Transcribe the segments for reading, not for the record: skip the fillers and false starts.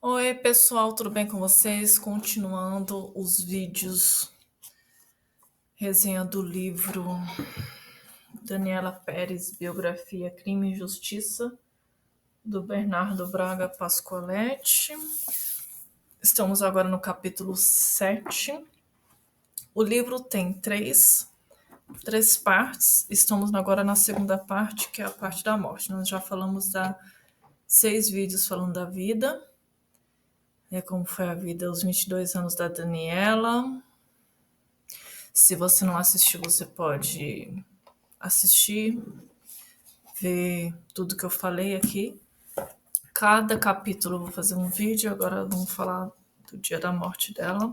Oi, pessoal, tudo bem com vocês? Continuando os vídeos, resenha do livro Daniela Pérez, Biografia, Crime e Justiça, do Bernardo Braga Pascoaletti. Estamos agora no capítulo 7. O livro tem três partes. Estamos agora na segunda parte, que é a parte da morte. Nós já falamos 6 vídeos falando da vida, como foi a vida aos 22 anos da Daniela. Se você não assistiu, você pode assistir, ver tudo que eu falei aqui. Cada capítulo eu vou fazer um vídeo. Agora vamos falar do dia da morte dela.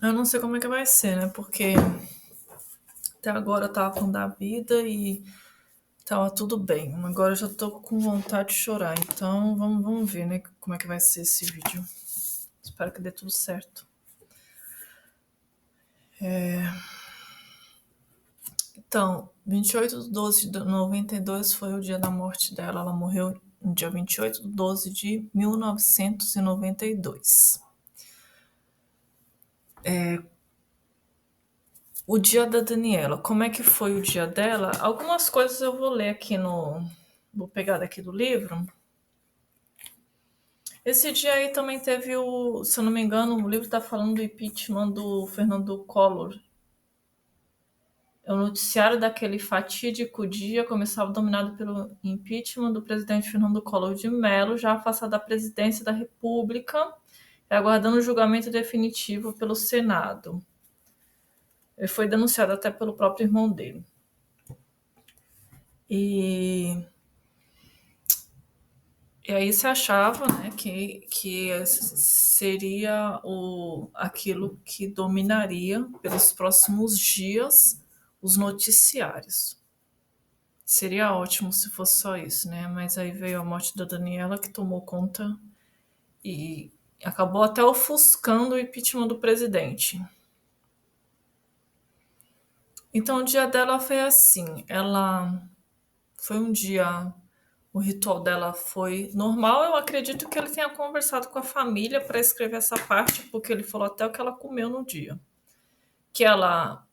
Eu não sei como é que vai ser, né? Porque até agora eu tava falando da vida e tava tudo bem. Agora eu já tô com vontade de chorar. Então vamos ver, né? Como é que vai ser esse vídeo. Espero que dê tudo certo. Então, 28 de 12 de 92 foi o dia da morte dela. Ela morreu no dia 28 de 12 de 1992. O dia da Daniela. Como é que foi o dia dela? Algumas coisas eu vou ler aqui no... Vou pegar daqui do livro. Esse dia aí também teve o... Se eu não me engano, o livro está falando do impeachment do Fernando Collor. O noticiário daquele fatídico dia começava dominado pelo impeachment do presidente Fernando Collor de Mello, já afastado da presidência da República e aguardando o julgamento definitivo pelo Senado. Ele foi denunciado até pelo próprio irmão dele. E aí se achava, né, que seria aquilo que dominaria pelos próximos dias os noticiários. Seria ótimo se fosse só isso, né? Mas aí veio a morte da Daniela que tomou conta e acabou até ofuscando o impeachment do presidente. Então o dia dela foi assim, ela foi um dia, o ritual dela foi normal. Eu acredito que ele tenha conversado com a família para escrever essa parte, porque ele falou até o que ela comeu no dia. Que ela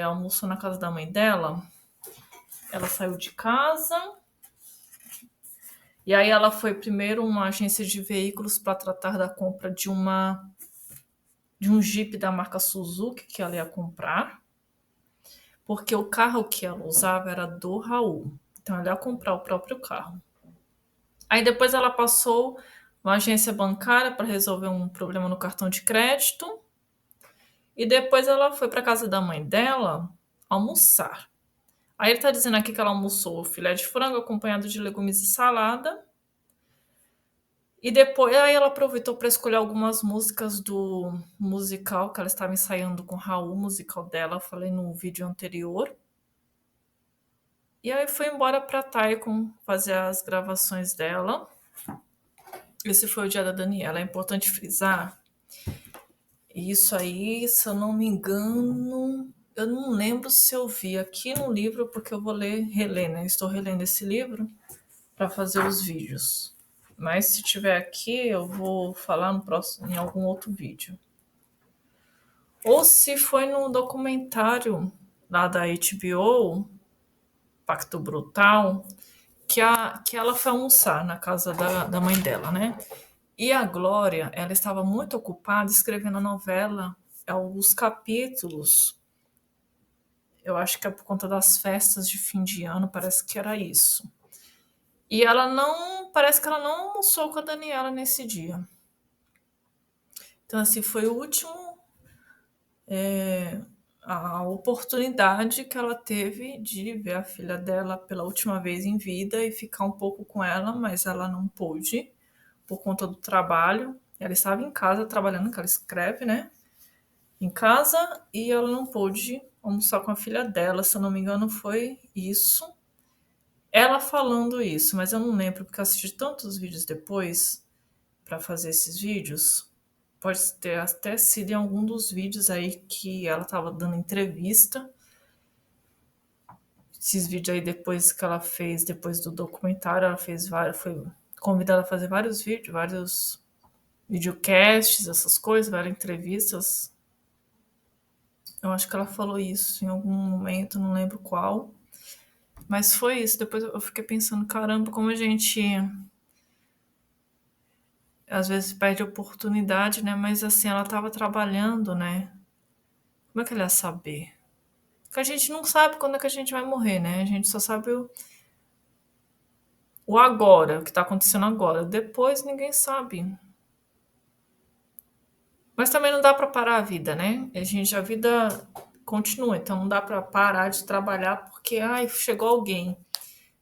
almoçou na casa da mãe dela, ela saiu de casa. E aí ela foi primeiro uma agência de veículos para tratar da compra de um Jeep da marca Suzuki que ela ia comprar, porque o carro que ela usava era do Raul. Então ela ia comprar o próprio carro. Aí depois ela passou uma agência bancária para resolver um problema no cartão de crédito. E depois ela foi para casa da mãe dela almoçar. Aí ele está dizendo aqui que ela almoçou filé de frango acompanhado de legumes e salada. E depois aí ela aproveitou para escolher algumas músicas do musical que ela estava ensaiando com o Raul, musical dela, eu falei no vídeo anterior. E aí foi embora para Taikon fazer as gravações dela. Esse foi o dia da Daniela. É importante frisar. Isso aí, se eu não me engano, eu não lembro se eu vi aqui no livro, porque eu vou reler, né? Estou relendo esse livro para fazer os vídeos. Mas se tiver aqui, eu vou falar no próximo, em algum outro vídeo. Ou se foi no documentário lá da HBO, Pacto Brutal, que ela foi almoçar na casa da mãe dela, né? E a Glória, ela estava muito ocupada escrevendo a novela, alguns capítulos. Eu acho que é por conta das festas de fim de ano, parece que era isso. E ela não, parece que ela não almoçou com a Daniela nesse dia. Então, assim, foi o último, a oportunidade que ela teve de ver a filha dela pela última vez em vida e ficar um pouco com ela, mas ela não pôde por conta do trabalho. Ela estava em casa trabalhando, que ela escreve, né? Em casa, e ela não pôde almoçar com a filha dela, se eu não me engano, foi isso. Ela falando isso, mas eu não lembro, porque eu assisti tantos vídeos depois para fazer esses vídeos. Pode ter até sido em algum dos vídeos aí que ela estava dando entrevista. esses vídeos aí depois que ela fez, depois do documentário, ela fez vários, foi convidada a fazer vários vídeos, vários videocasts, essas coisas, várias entrevistas. Eu acho que ela falou isso em algum momento, não lembro qual. Mas foi isso. Depois eu fiquei pensando, caramba, como a gente às vezes perde a oportunidade, né? Mas assim, ela estava trabalhando, né? Como é que ela ia saber? Porque a gente não sabe quando é que a gente vai morrer, né? A gente só sabe o agora, o que está acontecendo agora. Depois ninguém sabe. Mas também não dá para parar a vida, né? A vida continua, então não dá para parar de trabalhar porque, ai, chegou alguém.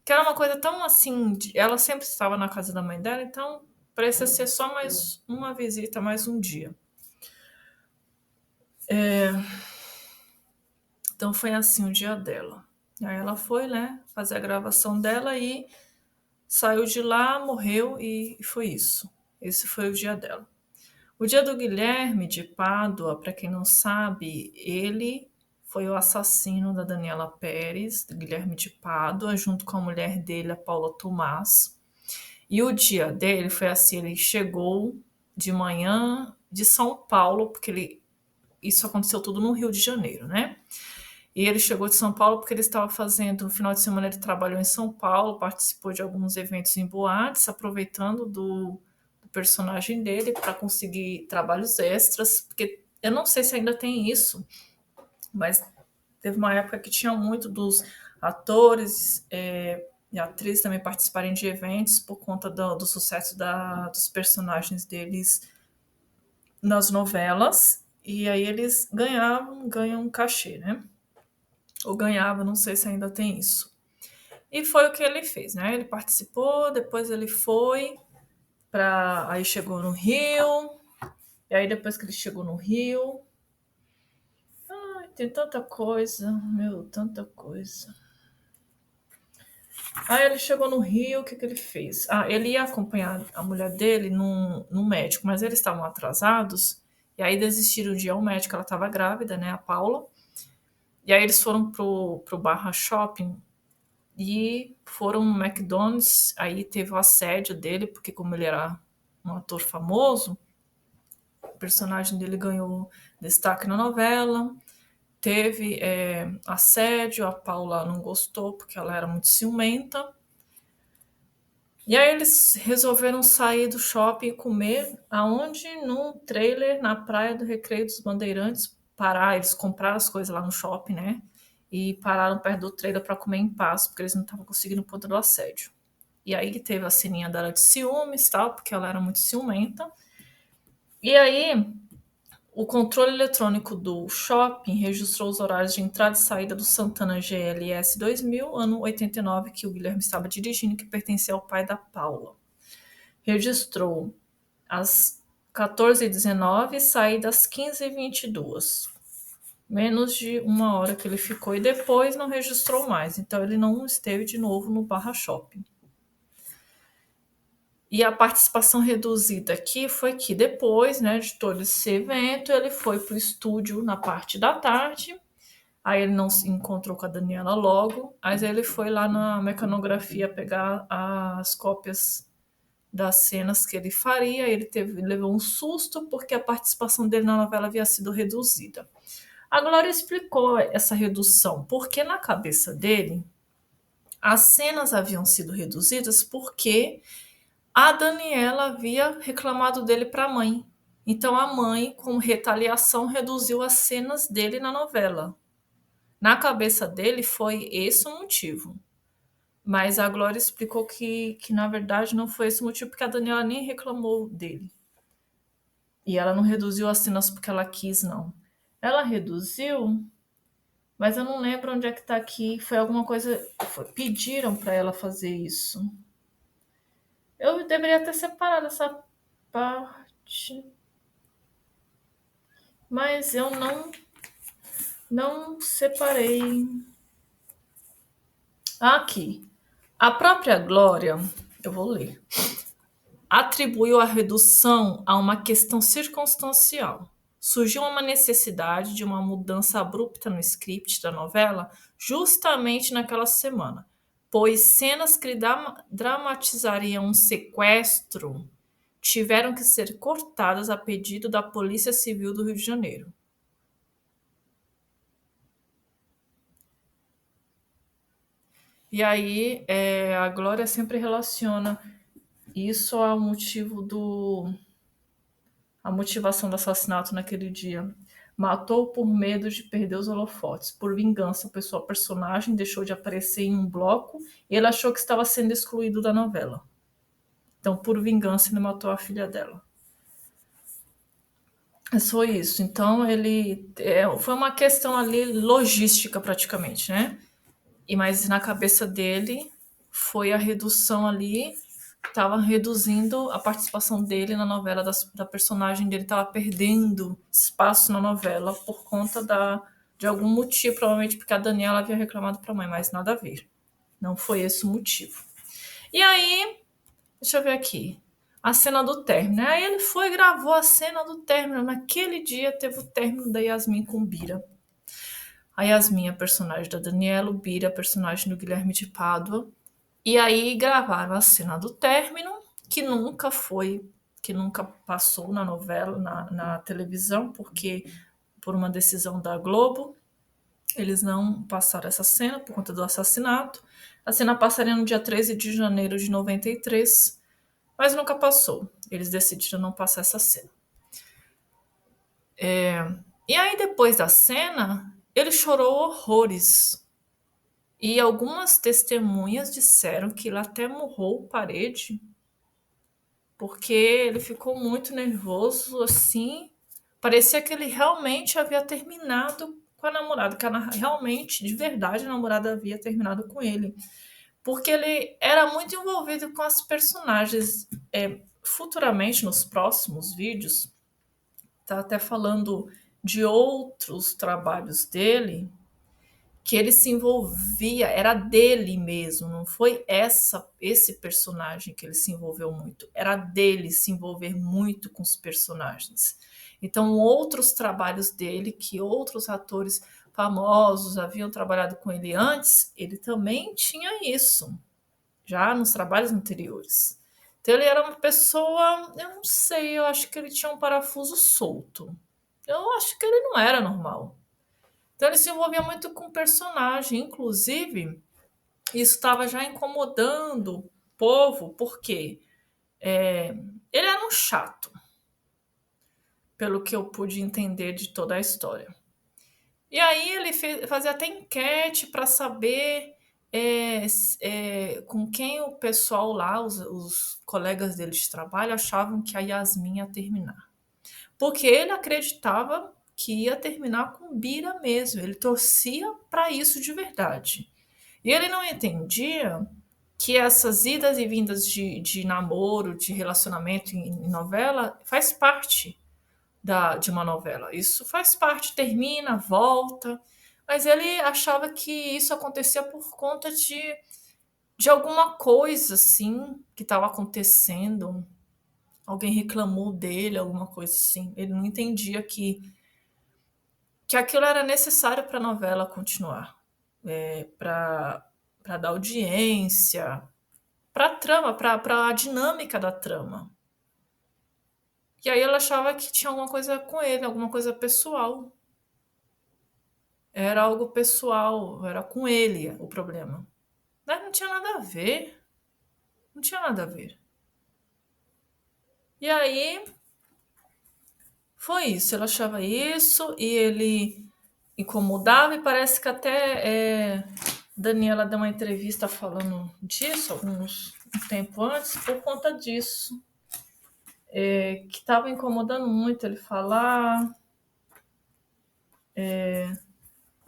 Que era uma coisa tão assim, ela sempre estava na casa da mãe dela, então parecia ser só mais uma visita, mais um dia. Então foi assim o dia dela. Aí ela foi, né, fazer a gravação dela e saiu de lá, morreu e foi isso. Esse foi o dia dela. O dia do Guilherme de Pádua, para quem não sabe, ele foi o assassino da Daniela Pérez, do Guilherme de Pádua, junto com a mulher dele, a Paula Tomás. E o dia dele foi assim, ele chegou de manhã de São Paulo, porque isso aconteceu tudo no Rio de Janeiro, né? E ele chegou de São Paulo porque ele estava fazendo, no final de semana ele trabalhou em São Paulo, participou de alguns eventos em boates, aproveitando do personagem dele para conseguir trabalhos extras, porque eu não sei se ainda tem isso, mas teve uma época que tinha muito dos atores e atrizes também participarem de eventos por conta do sucesso dos personagens deles nas novelas, e aí eles ganham um cachê, né? Ou ganhava, não sei se ainda tem isso. E foi o que ele fez, né? Ele participou, depois ele foi para, aí chegou no Rio, e aí depois que ele chegou no Rio, ai, tem tanta coisa, meu, tanta coisa. Aí ele chegou no Rio, o que ele fez? Ah, ele ia acompanhar a mulher dele num médico, mas eles estavam atrasados, e aí desistiram de ir ao médico, ela estava grávida, né, a Paula. E aí eles foram pro Barra Shopping e foram no McDonald's, aí teve o assédio dele, porque como ele era um ator famoso, o personagem dele ganhou destaque na novela, teve assédio, a Paula não gostou porque ela era muito ciumenta. E aí eles resolveram sair do shopping e comer aonde? Num trailer na praia do Recreio dos Bandeirantes. Parar, eles compraram as coisas lá no shopping, né? E pararam perto do trailer para comer em paz, porque eles não estavam conseguindo por conta do assédio. E aí teve a ceninha dela de ciúmes, tal, porque ela era muito ciumenta. E aí o controle eletrônico do shopping registrou os horários de entrada e saída do Santana GLS 2000, ano 89, que o Guilherme estava dirigindo, que pertencia ao pai da Paula. Registrou às 14h19 e saída às 15h22. Menos de uma hora que ele ficou e depois não registrou mais. Então ele não esteve de novo no Barra Shopping. E a participação reduzida aqui foi que depois, né, de todo esse evento, ele foi para o estúdio na parte da tarde. Aí ele não se encontrou com a Daniela logo, mas ele foi lá na mecanografia pegar as cópias das cenas que ele faria. Ele levou um susto porque a participação dele na novela havia sido reduzida. A Glória explicou essa redução, porque na cabeça dele as cenas haviam sido reduzidas porque a Daniela havia reclamado dele para a mãe. Então a mãe, como retaliação, reduziu as cenas dele na novela. Na cabeça dele foi esse o motivo. Mas a Glória explicou que na verdade não foi esse o motivo, porque a Daniela nem reclamou dele. E ela não reduziu as cenas porque ela quis, não. Ela reduziu, mas eu não lembro onde é que tá aqui. Foi alguma coisa. Pediram para ela fazer isso. Eu deveria ter separado essa parte. Mas eu não separei. Aqui. A própria Glória, eu vou ler, atribuiu a redução a uma questão circunstancial. surgiu uma necessidade de uma mudança abrupta no script da novela justamente naquela semana, pois cenas que dramatizariam um sequestro tiveram que ser cortadas a pedido da Polícia Civil do Rio de Janeiro. E aí, a Glória sempre relaciona isso ao motivo a motivação do assassinato naquele dia. Matou por medo de perder os holofotes. Por vingança, a personagem deixou de aparecer em um bloco e ele achou que estava sendo excluído da novela. Então, por vingança, ele matou a filha dela. É só isso. Então, foi uma questão ali logística, praticamente, né? Mas na cabeça dele foi a redução ali, estava reduzindo a participação dele na novela, da personagem dele estava perdendo espaço na novela por conta de algum motivo, provavelmente porque a Daniela havia reclamado para a mãe, mas nada a ver. Não foi esse o motivo. E aí, deixa eu ver aqui. A cena do término. Aí ele foi e gravou a cena do término. Naquele dia teve o término da Yasmin com Bira. A Yasmin, a personagem da Daniela, o Bira, a personagem do Guilherme de Pádua. E aí gravaram a cena do término, que nunca passou na novela, na televisão, porque por uma decisão da Globo, eles não passaram essa cena por conta do assassinato. A cena passaria no dia 13 de janeiro de 93, mas nunca passou. Eles decidiram não passar essa cena. E aí, depois da cena, ele chorou horrores. E algumas testemunhas disseram que ele até murrou parede, porque ele ficou muito nervoso, assim. Parecia que ele realmente havia terminado com a namorada, que realmente, de verdade, a namorada havia terminado com ele. Porque ele era muito envolvido com as personagens. Futuramente, nos próximos vídeos, tá até falando de outros trabalhos dele, que ele se envolvia, era dele mesmo, não foi esse personagem que ele se envolveu muito, era dele se envolver muito com os personagens. Então, outros trabalhos dele, que outros atores famosos haviam trabalhado com ele antes, ele também tinha isso, já nos trabalhos anteriores. Então, ele era uma pessoa, eu não sei, eu acho que ele tinha um parafuso solto. Eu acho que ele não era normal. Então ele se envolvia muito com o personagem, inclusive isso estava já incomodando o povo, porque ele era um chato, pelo que eu pude entender de toda a história. E aí ele fazia até enquete para saber com quem o pessoal lá, os colegas dele de trabalho, achavam que a Yasmin ia terminar. Porque ele acreditava que ia terminar com Bira mesmo. Ele torcia para isso de verdade. E ele não entendia que essas idas e vindas de namoro, de relacionamento em novela, faz parte de uma novela. Isso faz parte, termina, volta. Mas ele achava que isso acontecia por conta de alguma coisa, assim, que estava acontecendo. Alguém reclamou dele, alguma coisa assim. Ele não entendia que aquilo era necessário para a novela continuar, para dar audiência, para a trama, para a dinâmica da trama. E aí ela achava que tinha alguma coisa com ele, alguma coisa pessoal. Era algo pessoal, era com ele o problema. Mas não tinha nada a ver. Não tinha nada a ver. E aí foi isso. Ela achava isso e ele incomodava e parece que até Daniela deu uma entrevista falando disso um tempo antes por conta disso. Que estava incomodando muito ele falar.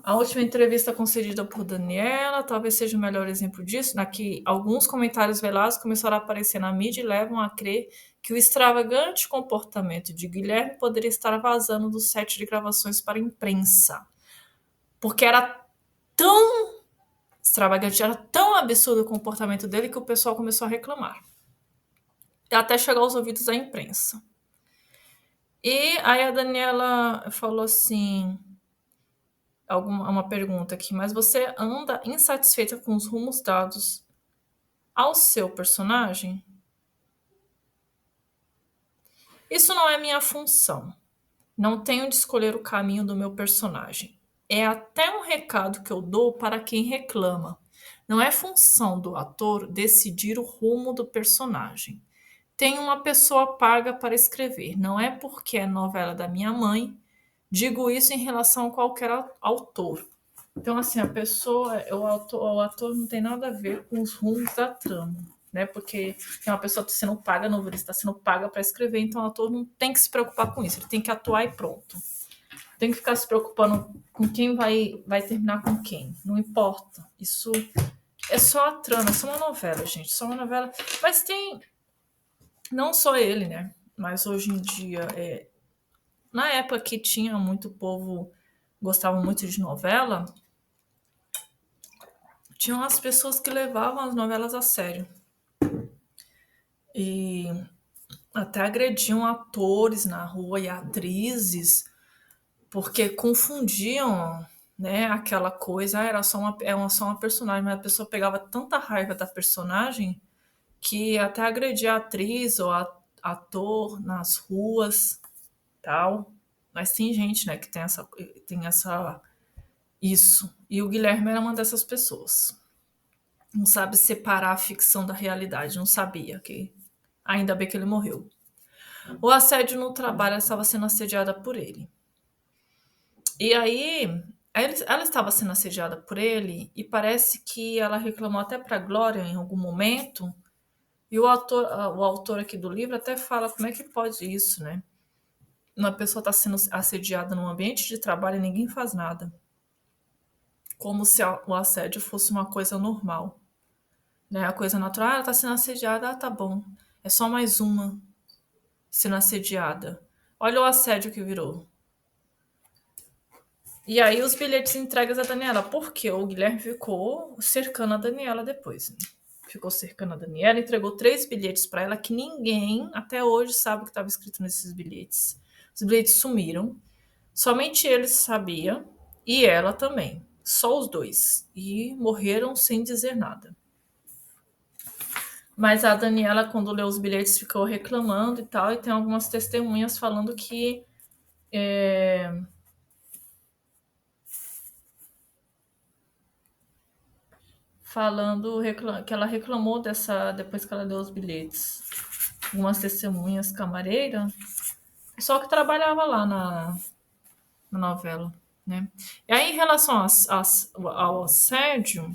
A última entrevista concedida por Daniela talvez seja o melhor exemplo disso, na que alguns comentários velados começaram a aparecer na mídia e levam a crer que o extravagante comportamento de Guilherme poderia estar vazando do set de gravações para a imprensa. Porque era tão extravagante, era tão absurdo o comportamento dele que o pessoal começou a reclamar. Até chegar aos ouvidos da imprensa. E aí a Daniela falou assim, uma pergunta aqui, mas você anda insatisfeita com os rumos dados ao seu personagem? Isso não é minha função. Não tenho de escolher o caminho do meu personagem. É até um recado que eu dou para quem reclama. Não é função do ator decidir o rumo do personagem. Tem uma pessoa paga para escrever. Não é porque é novela da minha mãe. Digo isso em relação a qualquer autor. Então, assim, a pessoa, o ator não tem nada a ver com os rumos da trama, né? Porque tem uma pessoa que está sendo paga, a novelista está sendo paga para escrever, então o ator não tem que se preocupar com isso, ele tem que atuar e pronto. Tem que ficar se preocupando com quem vai terminar com quem. Não importa. Isso é só a trama, é só uma novela, gente. Só uma novela. Mas tem. Não só ele, né? Mas hoje em dia, na época que tinha muito povo, gostava muito de novela, tinham as pessoas que levavam as novelas a sério. E até agrediam atores na rua e atrizes, porque confundiam, né, aquela coisa, só uma personagem, mas a pessoa pegava tanta raiva da personagem que até agredia a atriz ou ator nas ruas, tal. Mas tem gente, né, que tem isso. E o Guilherme era uma dessas pessoas. Não sabe separar a ficção da realidade, não sabia que ainda bem que ele morreu. O assédio no trabalho, ela estava sendo assediada por ele. E aí, ela estava sendo assediada por ele e parece que ela reclamou até para Glória em algum momento. E o autor aqui do livro até fala como é que pode isso, né? Uma pessoa está sendo assediada num ambiente de trabalho e ninguém faz nada. Como se o assédio fosse uma coisa normal, né? A coisa natural, ela está sendo assediada, tá bom. É só mais uma sendo assediada. Olha o assédio que virou. E aí os bilhetes entregues a Daniela, porque o Guilherme ficou cercando a Daniela depois. Né? Ficou cercando a Daniela, entregou 3 bilhetes para ela que ninguém até hoje sabe o que estava escrito nesses bilhetes. Os bilhetes sumiram. Somente ele sabia e ela também. Só os dois. E morreram sem dizer nada. Mas a Daniela, quando leu os bilhetes, ficou reclamando e tal. E tem algumas testemunhas falando que que ela reclamou depois que ela deu os bilhetes. Algumas testemunhas camareira, só que trabalhava lá na novela, né? E aí, em relação ao assédio,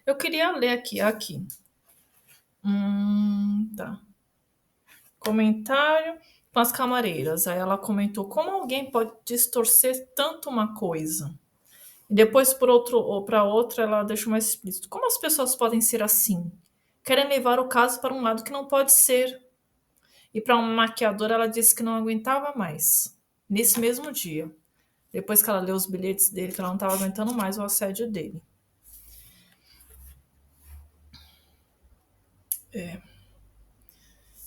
eu queria ler aqui. Tá. Comentário com as camareiras. Aí ela comentou como alguém pode distorcer tanto uma coisa. E depois, para outra, ela deixou mais explícito. Como as pessoas podem ser assim? Querem levar o caso para um lado que não pode ser. E para uma maquiadora, ela disse que não aguentava mais. Nesse mesmo dia. Depois que ela leu os bilhetes dele, que ela não estava aguentando mais o assédio dele.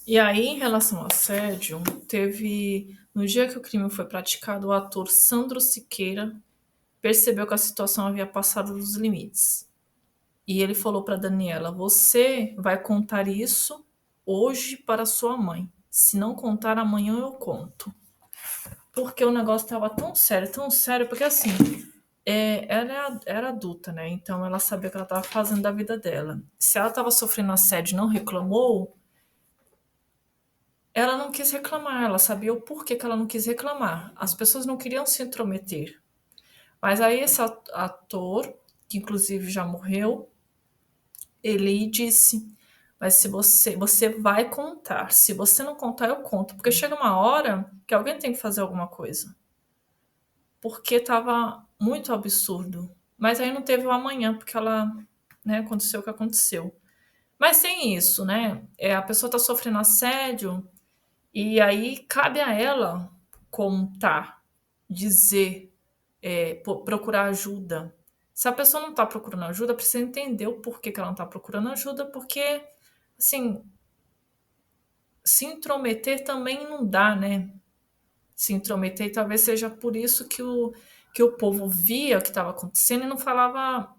E aí, em relação ao assédio, teve. No dia que o crime foi praticado, o ator Sandro Siqueira percebeu que a situação havia passado dos limites. E ele falou para Daniela: Você vai contar isso hoje para sua mãe. Se não contar, amanhã eu conto. Porque o negócio estava tão sério, porque assim, ela era adulta, né? Então ela sabia o que ela estava fazendo da vida dela. Se ela estava sofrendo assédio e não reclamou, ela não quis reclamar, ela sabia o porquê que ela não quis reclamar. As pessoas não queriam se intrometer. Mas aí esse ator, que inclusive já morreu, ele disse: Mas se você vai contar, se você não contar, eu conto. Porque chega uma hora que alguém tem que fazer alguma coisa. Porque estava muito absurdo. Mas aí não teve o amanhã, porque ela, né, aconteceu o que aconteceu. Mas tem isso, né? A pessoa está sofrendo assédio, e aí cabe a ela contar, dizer, procurar ajuda. Se a pessoa não está procurando ajuda, precisa entender o porquê que ela não está procurando ajuda, porque, assim, se intrometer também não dá, né? Se intrometer, e talvez seja por isso que o povo via o que estava acontecendo e não falava,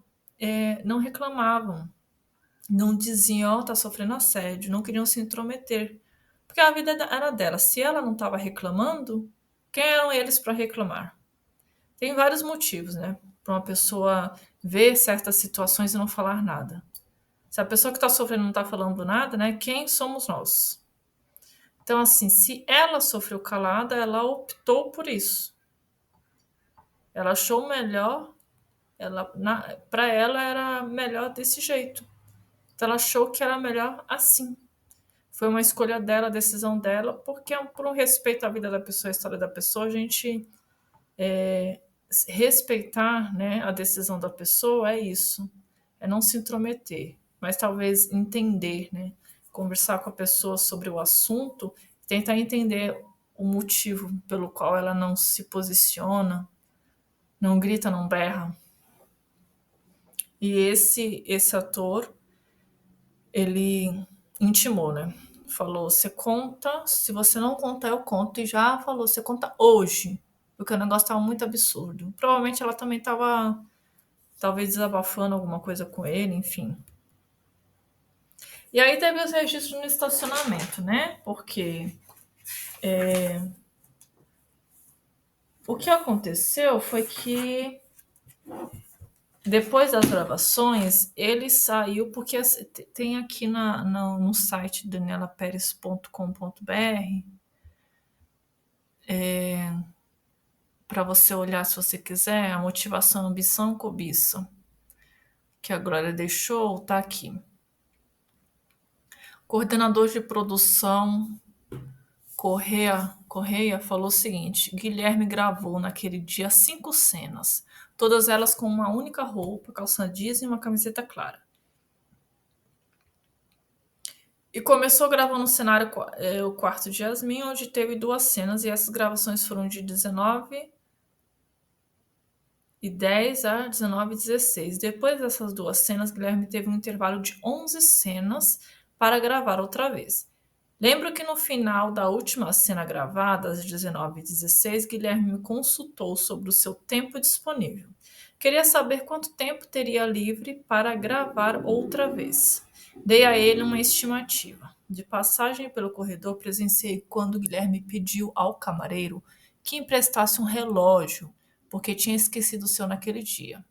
não reclamavam, não diziam, ó, tá sofrendo assédio, não queriam se intrometer, porque a vida era dela. Se ela não estava reclamando, quem eram eles para reclamar? Tem vários motivos, né, para uma pessoa ver certas situações e não falar nada. Se a pessoa que está sofrendo não está falando nada, né, quem somos nós? Então, assim, se ela sofreu calada, ela optou por isso. Ela achou melhor, para ela era melhor desse jeito. Então, ela achou que era melhor assim. Foi uma escolha dela, a decisão dela, porque por um respeito à vida da pessoa, à história da pessoa, a gente respeitar, né, a decisão da pessoa é isso, é não se intrometer, mas talvez entender, né, conversar com a pessoa sobre o assunto, tentar entender o motivo pelo qual ela não se posiciona, não grita, não berra. E esse ator, ele intimou, né? Falou, você conta, se você não contar, eu conto. E já falou, você conta hoje. Porque o negócio estava muito absurdo. Provavelmente ela também estava, talvez, desabafando alguma coisa com ele, enfim. E aí teve os registros no estacionamento, né? Porque o que aconteceu foi que depois das gravações, ele saiu, porque tem aqui no site danielaperes.com.br para você olhar se você quiser, a motivação, ambição, cobiça, que a Glória deixou, tá aqui. Coordenador de produção Correia falou o seguinte: Guilherme gravou naquele dia 5 cenas, todas elas com uma única roupa, calça jeans e uma camiseta clara. E começou gravando no cenário o quarto de Yasmin, onde teve 2 cenas, e essas gravações foram de 19h10 a 19h16. Depois dessas 2 cenas, Guilherme teve um intervalo de 11 cenas para gravar outra vez. Lembro que no final da última cena gravada, às 19h16, Guilherme me consultou sobre o seu tempo disponível. Queria saber quanto tempo teria livre para gravar outra vez. Dei a ele uma estimativa. De passagem pelo corredor, presenciei quando Guilherme pediu ao camareiro que emprestasse um relógio, porque tinha esquecido o seu naquele dia.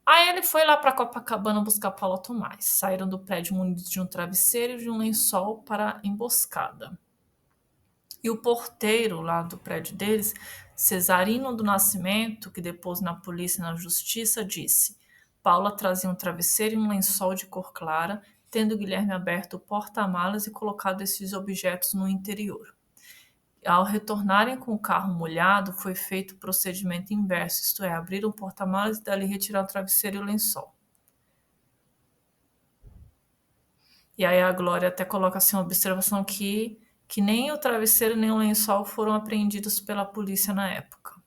Aí ele foi lá para Copacabana buscar Paula Tomás. Saíram do prédio munidos de um travesseiro e de um lençol para a emboscada. E o porteiro lá do prédio deles, Cesarino do Nascimento, que depôs na polícia e na justiça, disse: Paula trazia um travesseiro e um lençol de cor clara, tendo Guilherme aberto o porta-malas e colocado esses objetos no interior. Ao retornarem com o carro molhado, foi feito o procedimento inverso, isto é, abrir o porta-malas e dali retirar o travesseiro e o lençol. E aí a Glória até coloca assim uma observação que nem o travesseiro nem o lençol foram apreendidos pela polícia na época.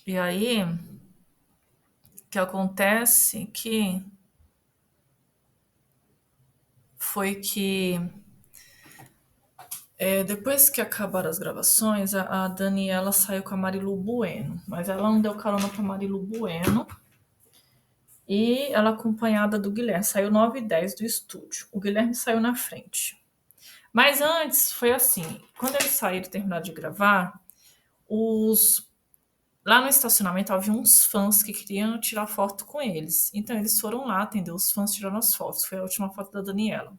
E aí, o que acontece foi que depois que acabaram as gravações, a Daniela saiu com a Marilu Bueno, mas ela não deu carona para Marilu Bueno. E ela acompanhada do Guilherme, saiu 9h10 do estúdio. O Guilherme saiu na frente. Mas antes foi assim, quando eles saíram e terminaram de gravar, lá no estacionamento havia uns fãs que queriam tirar foto com eles. Então eles foram lá atender os fãs, tirando as fotos. Foi a última foto da Daniela.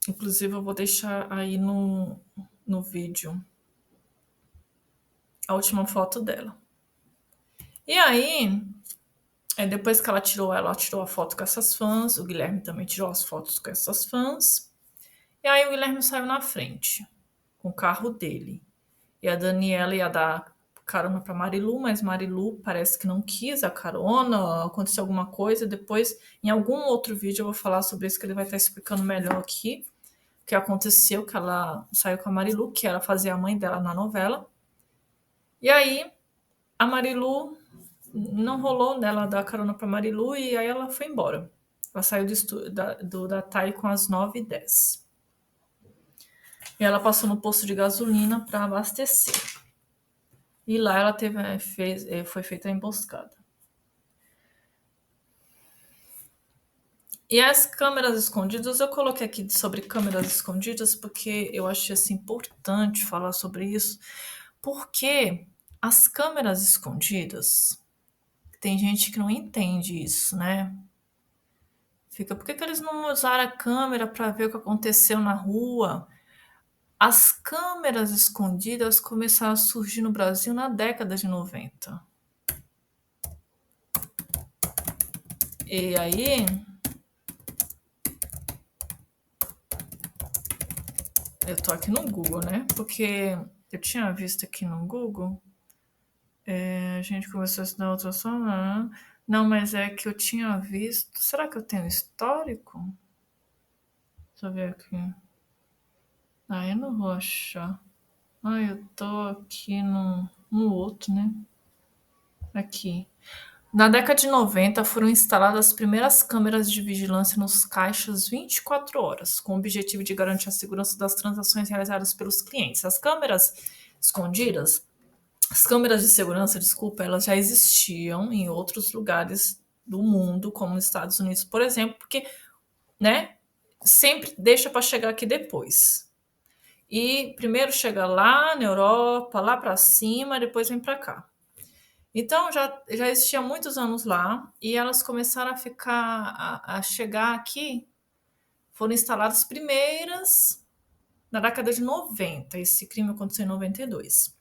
Inclusive eu vou deixar aí no vídeo a última foto dela. E aí, depois que ela tirou a foto com essas fãs, o Guilherme também tirou as fotos com essas fãs. E aí o Guilherme saiu na frente, com o carro dele. E a Daniela ia dar carona para Marilu, mas Marilu parece que não quis a carona, aconteceu alguma coisa. Depois, em algum outro vídeo, eu vou falar sobre isso, que ele vai estar explicando melhor aqui o que aconteceu, que ela saiu com a Marilu, que ela fazia a mãe dela na novela. E aí, a Marilu não rolou dela dar carona para Marilu e aí ela foi embora. Ela saiu da Taikon às 9h10. E ela passou no posto de gasolina para abastecer. E lá ela foi feita a emboscada. E as câmeras escondidas, eu coloquei aqui sobre câmeras escondidas porque eu achei assim, importante falar sobre isso, porque as câmeras escondidas, tem gente que não entende isso, né? Por que eles não usaram a câmera para ver o que aconteceu na rua? As câmeras escondidas começaram a surgir no Brasil na década de 90. E aí, eu tô aqui no Google, né? Porque eu tinha visto aqui no Google. A gente começou a estudar ultrassom. Não, mas é que eu tinha visto. Será que eu tenho histórico? Deixa eu ver aqui. Eu não vou achar. Eu tô aqui no outro, né? Aqui. Na década de 90, foram instaladas as primeiras câmeras de vigilância nos caixas 24 horas, com o objetivo de garantir a segurança das transações realizadas pelos clientes. As câmeras de segurança, desculpa, elas já existiam em outros lugares do mundo, como nos Estados Unidos, por exemplo, porque, né, sempre deixa para chegar aqui depois. E primeiro chega lá na Europa, lá para cima, depois vem para cá. Então já existia há muitos anos lá e elas começaram a chegar aqui. Foram instaladas primeiras na década de 90. Esse crime aconteceu em 92.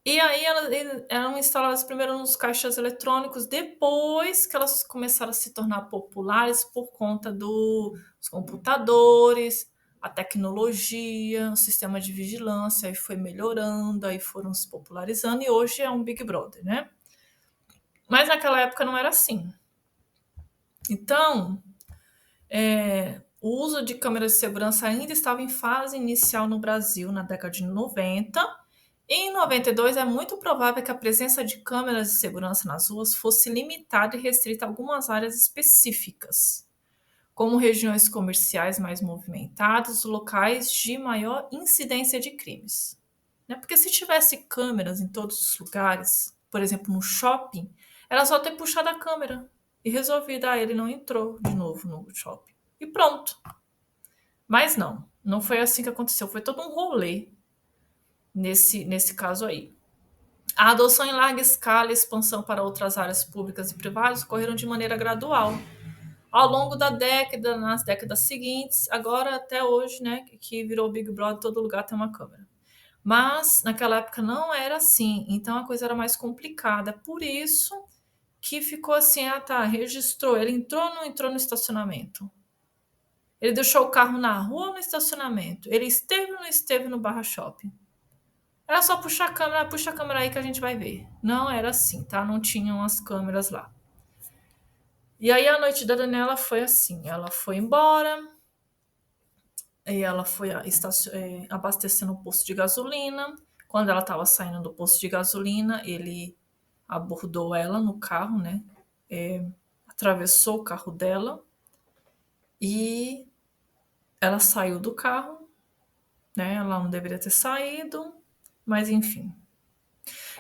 E aí elas eram instaladas primeiro nos caixas eletrônicos, depois que elas começaram a se tornar populares por conta dos computadores, a tecnologia, o sistema de vigilância, aí foi melhorando, aí foram se popularizando, e hoje é um Big Brother, né? Mas naquela época não era assim. Então, o uso de câmeras de segurança ainda estava em fase inicial no Brasil na década de 90. Em 92, é muito provável que a presença de câmeras de segurança nas ruas fosse limitada e restrita a algumas áreas específicas, como regiões comerciais mais movimentadas, locais de maior incidência de crimes. Porque se tivesse câmeras em todos os lugares, por exemplo, no shopping, era só ter puxado a câmera e resolvido, ele não entrou de novo no shopping. E pronto. Mas não foi assim que aconteceu, foi todo um rolê nesse caso aí. A adoção em larga escala e expansão para outras áreas públicas e privadas ocorreram de maneira gradual, ao longo da década, nas décadas seguintes, agora até hoje, né, que virou Big Brother, todo lugar tem uma câmera. Mas naquela época não era assim, então a coisa era mais complicada. Por isso que ficou assim, registrou, ele entrou ou não entrou no estacionamento? Ele deixou o carro na rua ou no estacionamento? Ele esteve ou não esteve no Barra Shopping? Era só puxa a câmera aí que a gente vai ver. Não era assim, tá? Não tinham as câmeras lá. E aí a noite da Daniela foi assim, ela foi embora, e ela foi abastecer no posto de gasolina. Quando ela estava saindo do posto de gasolina, ele abordou ela no carro, né? Atravessou o carro dela e ela saiu do carro, né? Ela não deveria ter saído, mas enfim.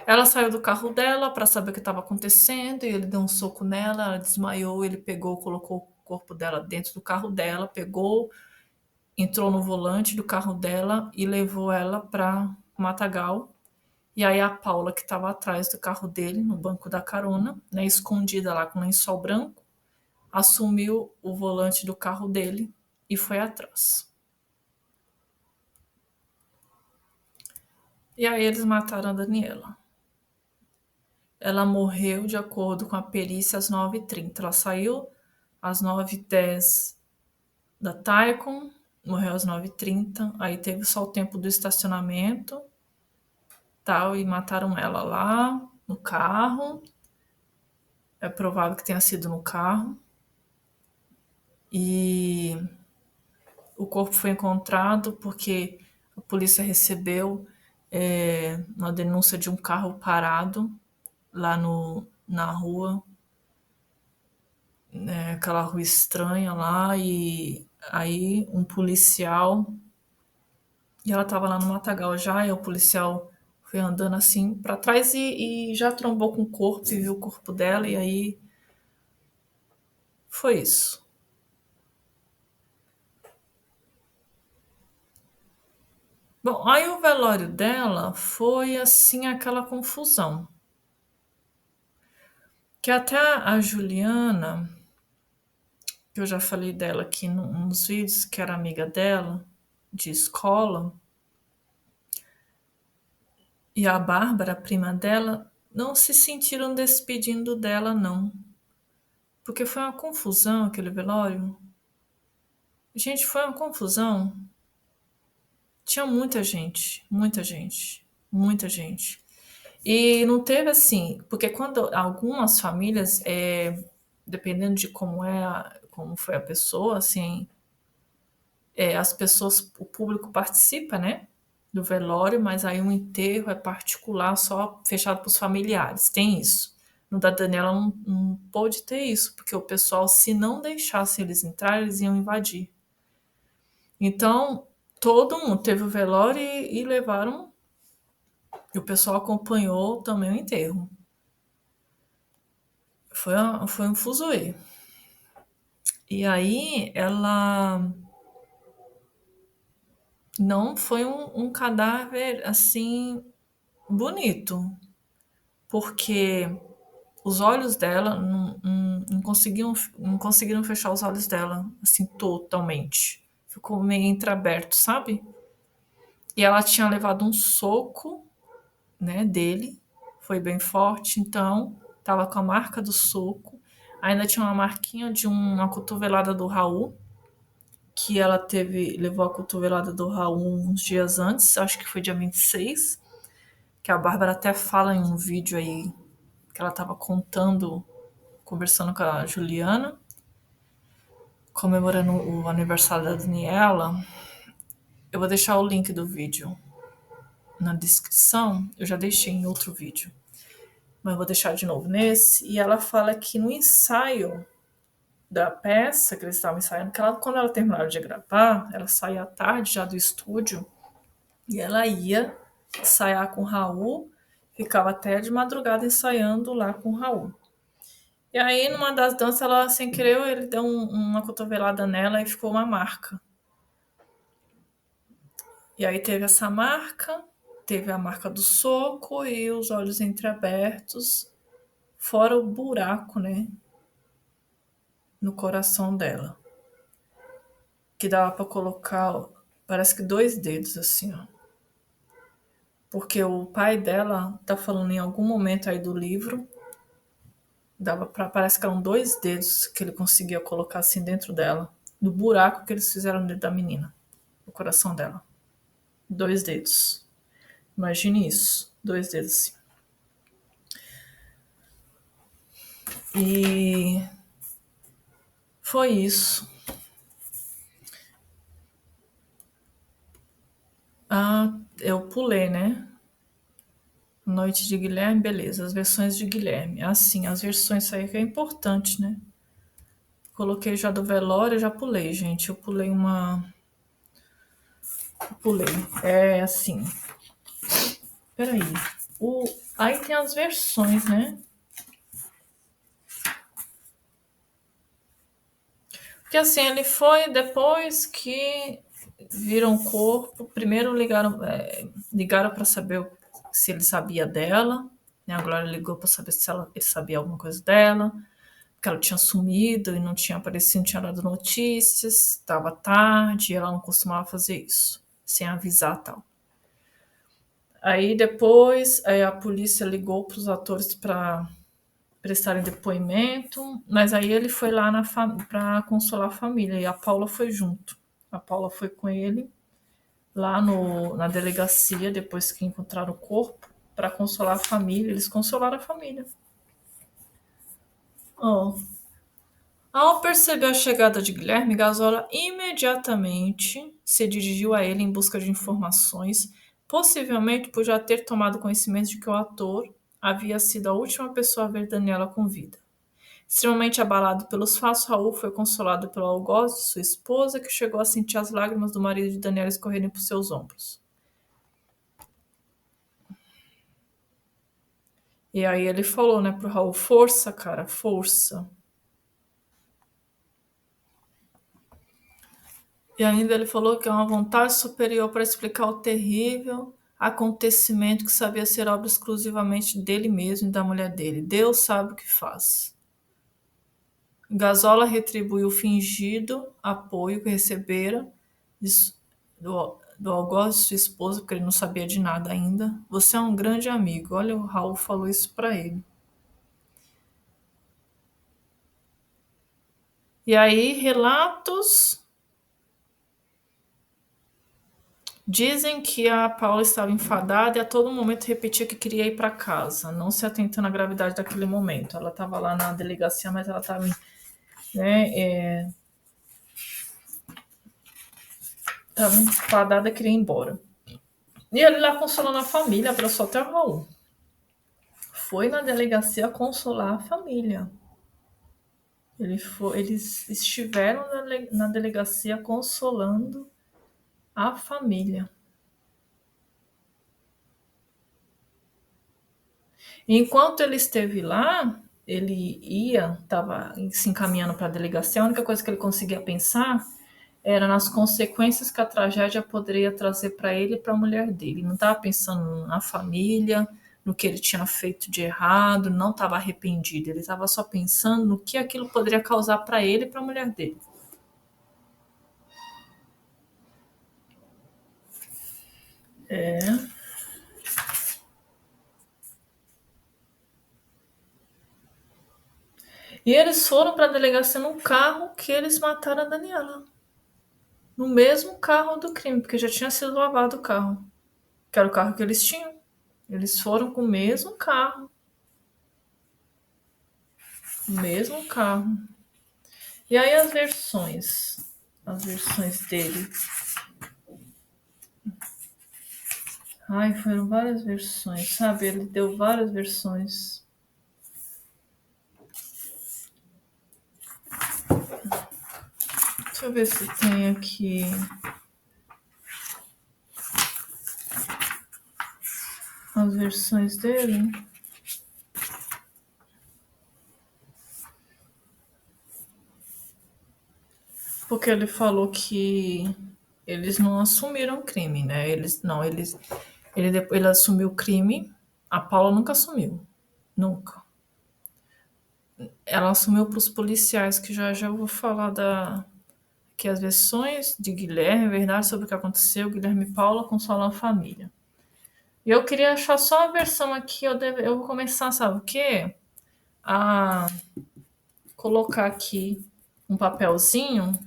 Ela saiu do carro dela para saber o que estava acontecendo e ele deu um soco nela, ela desmaiou, ele pegou, colocou o corpo dela dentro do carro dela, pegou, entrou no volante do carro dela e levou ela para Matagal. E aí a Paula, que estava atrás do carro dele, no banco da carona, né, escondida lá com um lençol branco, assumiu o volante do carro dele e foi atrás. E aí eles mataram a Daniela. Ela morreu de acordo com a perícia às 9h30. Ela saiu às 9h10 da Taikon, morreu às 9h30. Aí teve só o tempo do estacionamento, tal, e mataram ela lá no carro. É provável que tenha sido no carro. E o corpo foi encontrado porque a polícia recebeu uma denúncia de um carro parado lá na rua, aquela rua estranha lá, e aí um policial, e ela tava lá no matagal já, e o policial foi andando assim pra trás e já trombou com o corpo e viu o corpo dela, e aí foi isso. Bom, aí o velório dela foi assim aquela confusão. Que até a Juliana, que eu já falei dela aqui nos vídeos, que era amiga dela de escola, e a Bárbara, a prima dela, não se sentiram despedindo dela, não. Porque foi uma confusão aquele velório. Gente, foi uma confusão. Tinha muita gente, muita gente, muita gente. E não teve assim, porque quando algumas famílias, dependendo de como foi a pessoa, assim, as pessoas, o público participa, né, do velório, mas aí o enterro é particular, só fechado para os familiares. Tem isso. No da Daniela não pôde ter isso, porque o pessoal, se não deixasse eles entrar, eles iam invadir. Então, todo mundo teve o velório e levaram, e o pessoal acompanhou também o enterro. Foi um fuzuê. E aí, ela não foi um cadáver assim bonito, porque os olhos dela não conseguiram fechar os olhos dela assim totalmente. Ficou meio entreaberto, sabe? E ela tinha levado um soco, né, dele, foi bem forte, então tava com a marca do soco. Ainda tinha uma marquinha de uma cotovelada do Raul, que ela levou a cotovelada do Raul uns dias antes, acho que foi dia 26, que a Bárbara até fala em um vídeo aí que ela estava contando, conversando com a Juliana, comemorando o aniversário da Daniela. Eu vou deixar o link do vídeo na descrição, eu já deixei em outro vídeo, mas eu vou deixar de novo nesse. E ela fala que no ensaio da peça que eles estavam ensaiando, que quando ela terminava de gravar, ela saía à tarde já do estúdio e ela ia ensaiar com o Raul, ficava até de madrugada ensaiando lá com o Raul. E aí, numa das danças, ela, sem querer, ele deu uma cotovelada nela e ficou uma marca. E aí teve essa marca, teve a marca do soco e os olhos entreabertos, fora o buraco, né, no coração dela. Que dava pra colocar, parece que 2 dedos, assim, ó. Porque o pai dela tá falando em algum momento aí do livro, parece que eram 2 dedos que ele conseguia colocar assim dentro dela, do buraco que eles fizeram dentro da menina, no coração dela. 2 dedos. Imagine isso, 2 dedos assim. E foi isso. Ah, eu pulei, né? Noite de Guilherme, beleza. As versões de Guilherme. Assim, as versões, isso aí que é importante, né? Coloquei já do velório, já pulei, gente. Eu pulei uma. Pulei. É assim. Peraí. Aí tem as versões, né? Porque assim, ele foi depois que viram o corpo. Primeiro ligaram para saber se ele sabia dela. Né? A Glória ligou para saber se ele sabia alguma coisa dela. Que ela tinha sumido e não tinha aparecido, não tinha dado notícias. Estava tarde, ela não costumava fazer isso, sem avisar tal. Aí depois a polícia ligou para os atores para prestarem depoimento, mas aí ele foi lá para consolar a família e a Paula foi junto. A Paula foi com ele lá na delegacia, depois que encontraram o corpo, para consolar a família. Eles consolaram a família. Oh. Ao perceber a chegada de Guilherme, Gazola imediatamente se dirigiu a ele em busca de informações, possivelmente por já ter tomado conhecimento de que o ator havia sido a última pessoa a ver Daniela com vida. Extremamente abalado pelos fatos, Raul foi consolado pelo algoz de sua esposa, que chegou a sentir as lágrimas do marido de Daniela escorrerem por seus ombros. E aí ele falou, né, pro Raul, força, cara, força. E ainda ele falou que é uma vontade superior para explicar o terrível acontecimento que sabia ser obra exclusivamente dele mesmo e da mulher dele. Deus sabe o que faz. Gazola retribuiu o fingido apoio que recebera do algoz de sua esposa, porque ele não sabia de nada ainda. Você é um grande amigo. Olha, o Raul falou isso para ele. E aí, relatos dizem que a Paula estava enfadada e a todo momento repetia que queria ir para casa, não se atentando à gravidade daquele momento. Ela estava lá na delegacia, mas ela estava, né, estava enfadada e queria ir embora. E ele lá consolando a família, abraçou até o Raul. Foi na delegacia consolar a família. Eles estiveram na delegacia consolando a família. E enquanto ele esteve lá, ele estava se encaminhando para a delegacia, a única coisa que ele conseguia pensar era nas consequências que a tragédia poderia trazer para ele e para a mulher dele. Não estava pensando na família, no que ele tinha feito de errado, não estava arrependido. Ele estava só pensando no que aquilo poderia causar para ele e para a mulher dele. E eles foram para a delegacia num carro que eles mataram a Daniela. No mesmo carro do crime, porque já tinha sido lavado o carro. Que era o carro que eles tinham. Eles foram com o mesmo carro. O mesmo carro. E aí as versões dele. Ai, foram várias versões, sabe? Ele deu várias versões. Deixa eu ver se tem aqui. As versões dele. Porque ele falou que eles não assumiram o crime, né? Ele assumiu o crime. A Paula nunca assumiu. Nunca. Ela assumiu para os policiais, que já eu vou falar que as versões de Guilherme, verdade sobre o que aconteceu, Guilherme e Paula consolam a família. E eu queria achar só a versão aqui, eu vou começar, sabe o quê? A colocar aqui um papelzinho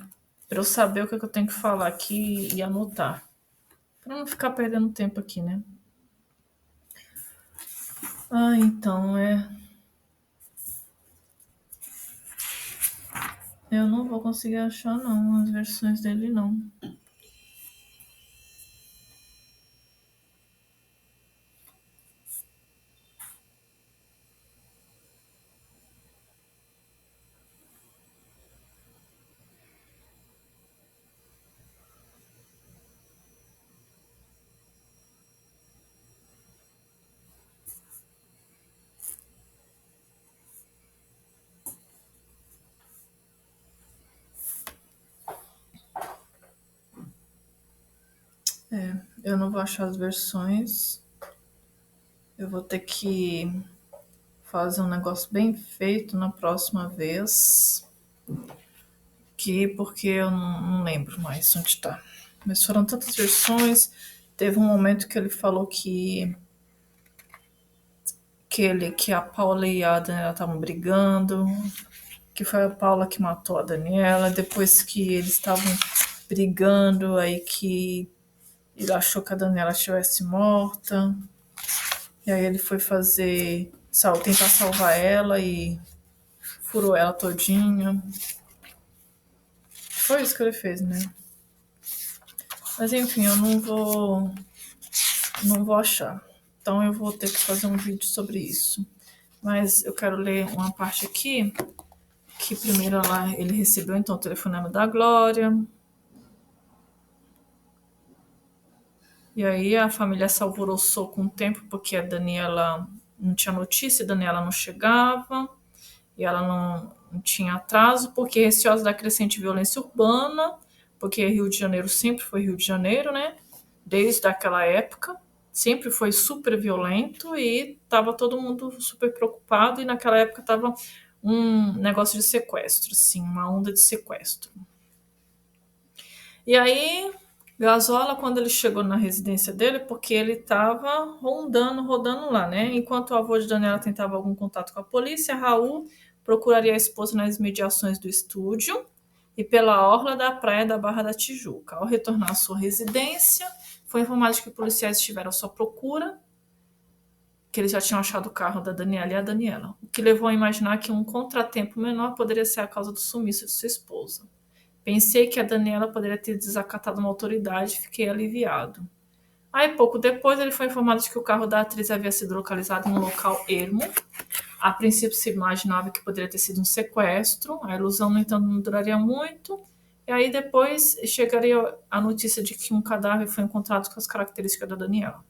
para eu saber o que eu tenho que falar aqui e anotar. Para não ficar perdendo tempo aqui, né? Ah, então eu não vou conseguir achar não as versões dele não. Eu não vou achar as versões. Eu vou ter que fazer um negócio bem feito na próxima vez. Porque eu não lembro mais onde está. Mas foram tantas versões. Teve um momento que ele falou que a Paula e a Daniela estavam brigando, que foi a Paula que matou a Daniela. Depois que eles estavam brigando, aí que ele achou que a Daniela estivesse morta. E aí ele foi tentar salvar ela e furou ela todinha. Foi isso que ele fez, né? Mas enfim, eu não vou achar. Então eu vou ter que fazer um vídeo sobre isso. Mas eu quero ler uma parte aqui que primeiro ele recebeu então o telefonema da Glória. E aí a família se alvoroçou com o tempo, porque a Daniela não tinha notícia, a Daniela não chegava, e ela não tinha atraso, porque é receosa da crescente violência urbana, porque Rio de Janeiro sempre foi Rio de Janeiro, né? Desde aquela época, sempre foi super violento e estava todo mundo super preocupado, e naquela época estava um negócio de sequestro, sim, uma onda de sequestro. E aí, Gazola, quando ele chegou na residência dele, porque ele estava rodando lá, né? Enquanto o avô de Daniela tentava algum contato com a polícia, Raul procuraria a esposa nas imediações do estúdio e pela orla da praia da Barra da Tijuca. Ao retornar à sua residência, foi informado de que policiais estiveram à sua procura, que eles já tinham achado o carro da Daniela e a Daniela, o que levou a imaginar que um contratempo menor poderia ser a causa do sumiço de sua esposa. Pensei que a Daniela poderia ter desacatado uma autoridade e fiquei aliviado. Aí, pouco depois, ele foi informado de que o carro da atriz havia sido localizado em um local ermo. A princípio, se imaginava que poderia ter sido um sequestro. A ilusão, no entanto, não duraria muito. E aí, depois, chegaria a notícia de que um cadáver foi encontrado com as características da Daniela.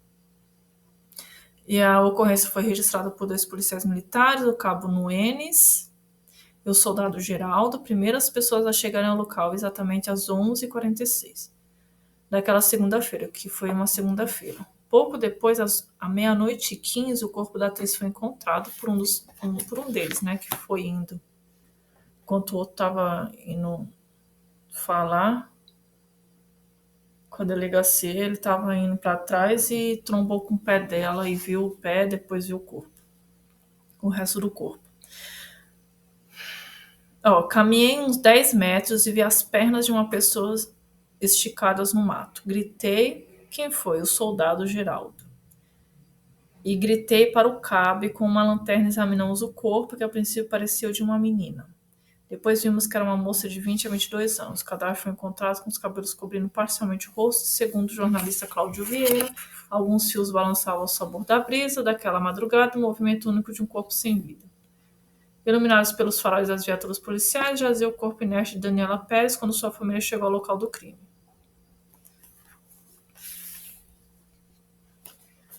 E a ocorrência foi registrada por 2 policiais militares, o cabo Nunes e o soldado Geraldo, primeiras pessoas a chegarem ao local exatamente às 11h46 daquela segunda-feira, que foi uma segunda-feira. Pouco depois, à 00h15, o corpo da atriz foi encontrado por um deles, né, que foi indo. Enquanto o outro estava indo falar com a delegacia, ele estava indo para trás e trombou com o pé dela e viu o pé, depois viu o corpo, o resto do corpo. Caminhei uns 10 metros e vi as pernas de uma pessoa esticadas no mato. Gritei. Quem foi? O soldado Geraldo. E gritei para o cabo e com uma lanterna examinamos o corpo, que a princípio parecia o de uma menina. Depois vimos que era uma moça de 20 a 22 anos. O cadáver foi encontrado com os cabelos cobrindo parcialmente o rosto, segundo o jornalista Cláudio Vieira. Alguns fios balançavam ao sabor da brisa daquela madrugada, um movimento único de um corpo sem vida. Iluminados pelos faróis das viaturas policiais, jazia o corpo inerte de Daniela Pérez quando sua família chegou ao local do crime.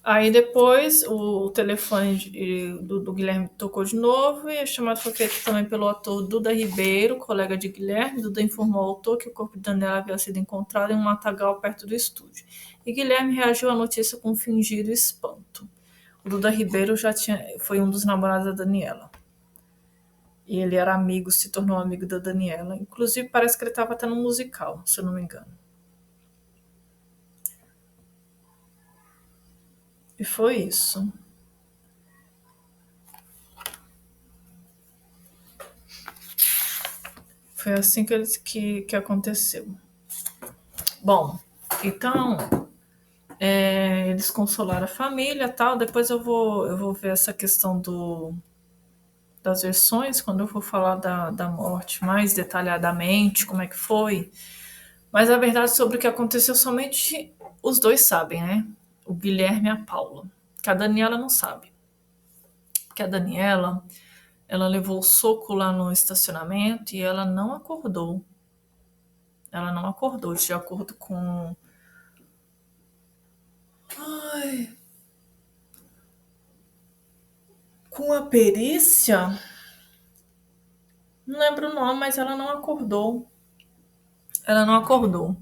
Aí depois o telefone do Guilherme tocou de novo e a chamada foi feita também pelo ator Duda Ribeiro, colega de Guilherme. Duda informou ao autor que o corpo de Daniela havia sido encontrado em um matagal perto do estúdio. E Guilherme reagiu à notícia com fingido espanto. O Duda Ribeiro foi um dos namorados da Daniela. E ele era amigo, se tornou amigo da Daniela. Inclusive, parece que ele estava até no musical, se eu não me engano. E foi isso. Foi assim que aconteceu. Bom, então, eles consolaram a família e tal. Depois eu vou ver essa questão das versões, quando eu for falar da morte mais detalhadamente, como é que foi. Mas a verdade sobre o que aconteceu, somente os dois sabem, né? O Guilherme e a Paula. Que a Daniela não sabe. Porque a Daniela, ela levou o soco lá no estacionamento e ela não acordou. Ela não acordou, de acordo com... Com a perícia, não lembro o nome, mas ela não acordou. Ela não acordou.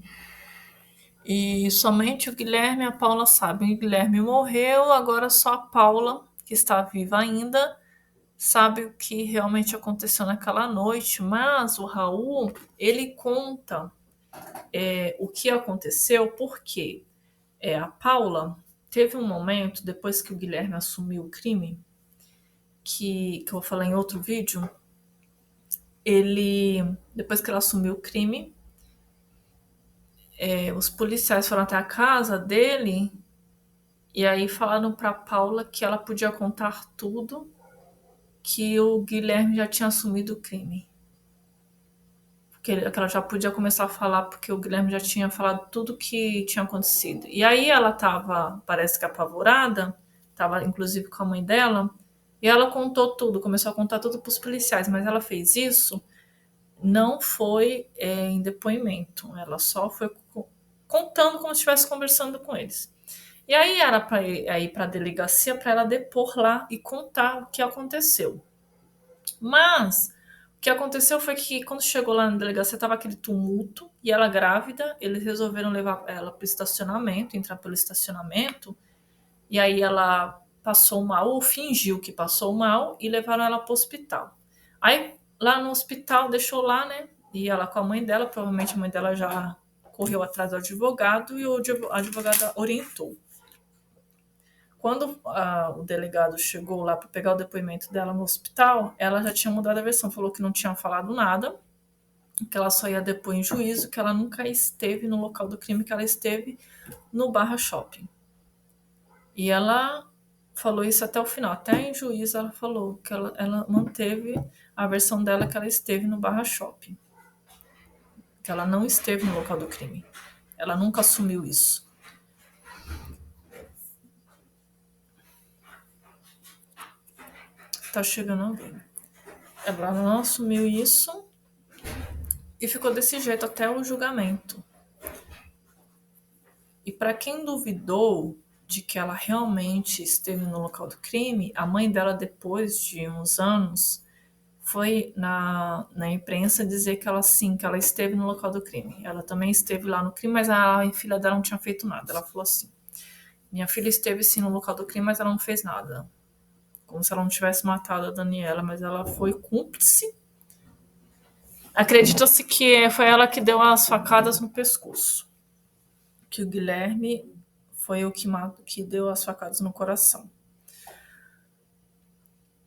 E somente o Guilherme e a Paula sabem. O Guilherme morreu, agora só a Paula, que está viva ainda, sabe o que realmente aconteceu naquela noite. Mas o Raul, ele conta o que aconteceu, porque a Paula teve um momento, depois que o Guilherme assumiu o crime, que eu vou falar em outro vídeo, depois que ela assumiu o crime, os policiais foram até a casa dele e aí falaram para Paula que ela podia contar tudo, que o Guilherme já tinha assumido o crime. Que ela já podia começar a falar porque o Guilherme já tinha falado tudo que tinha acontecido. E aí ela estava, parece que apavorada, estava inclusive com a mãe dela, E ela contou tudo, começou a contar tudo para os policiais, mas ela fez isso, não foi em depoimento, ela só foi contando como se estivesse conversando com eles. E aí era para ir para a delegacia para ela depor lá e contar o que aconteceu. Mas o que aconteceu foi que quando chegou lá na delegacia estava aquele tumulto e ela grávida, eles resolveram levar ela para o estacionamento, entrar pelo estacionamento, e aí ela passou mal, ou fingiu que passou mal, e levaram ela para o hospital. Aí lá no hospital deixou lá, né? E ela com a mãe dela, provavelmente a mãe dela já correu atrás do advogado e o advogado orientou. Quando o delegado chegou lá para pegar o depoimento dela no hospital, ela já tinha mudado a versão, falou que não tinha falado nada, que ela só ia depor em juízo, que ela nunca esteve no local do crime, que ela esteve no Barra Shopping. E ela falou isso até o final, até em juízo ela falou que ela manteve a versão dela que ela esteve no Barra Shopping, que ela não esteve no local do crime. Ela nunca assumiu isso. Tá chegando alguém. Ela não assumiu isso e ficou desse jeito até o julgamento. E para quem duvidou de que ela realmente esteve no local do crime, a mãe dela, depois de uns anos, foi na imprensa dizer que ela sim, que ela esteve no local do crime. Ela também esteve lá no crime, mas a filha dela não tinha feito nada. Ela falou assim: minha filha esteve sim no local do crime, mas ela não fez nada. Como se ela não tivesse matado a Daniela, mas ela foi cúmplice. Acredita-se que foi ela que deu as facadas no pescoço. Que o Guilherme foi o que deu as facadas no coração.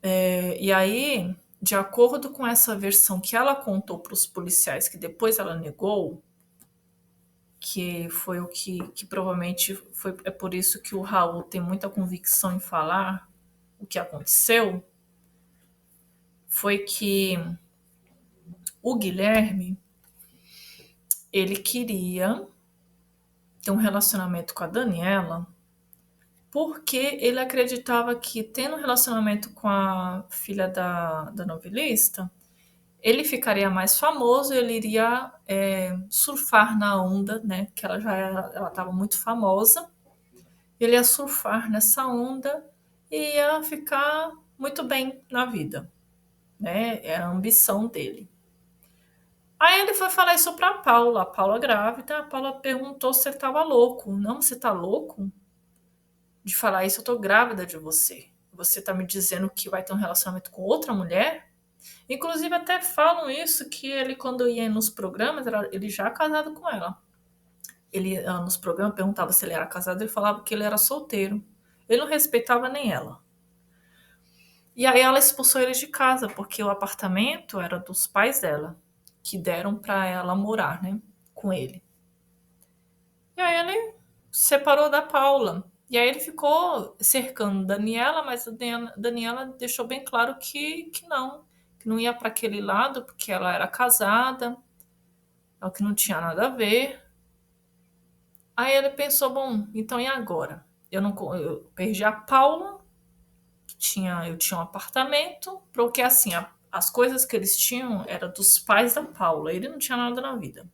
E aí, de acordo com essa versão que ela contou para os policiais, que depois ela negou, que foi o que provavelmente foi, é por isso que o Raul tem muita convicção em falar o que aconteceu, foi que o Guilherme, ele queria ter um relacionamento com a Daniela porque ele acreditava que tendo um relacionamento com a filha da novelista, ele ficaria mais famoso, ele iria surfar na onda, né? Que ela estava muito famosa. Ele ia surfar nessa onda e ia ficar muito bem na vida, né? É a ambição dele. Aí ele foi falar isso para a Paula grávida. A Paula perguntou se ele estava louco. Não, você está louco de falar isso? Eu tô grávida de você. Você tá me dizendo que vai ter um relacionamento com outra mulher? Inclusive até falam isso, que ele quando ia nos programas, ele já casado com ela. Ele nos programas perguntava se ele era casado, ele falava que ele era solteiro. Ele não respeitava nem ela. E aí ela expulsou ele de casa, porque o apartamento era dos pais dela, que deram para ela morar, né, com ele. E aí ele separou da Paula. E aí ele ficou cercando Daniela, mas a Daniela deixou bem claro que não ia para aquele lado, porque ela era casada, que não tinha nada a ver. Aí ele pensou, bom, então e agora? Eu perdi a Paula, eu tinha um apartamento, porque assim, as coisas que eles tinham eram dos pais da Paula, ele não tinha nada na vida.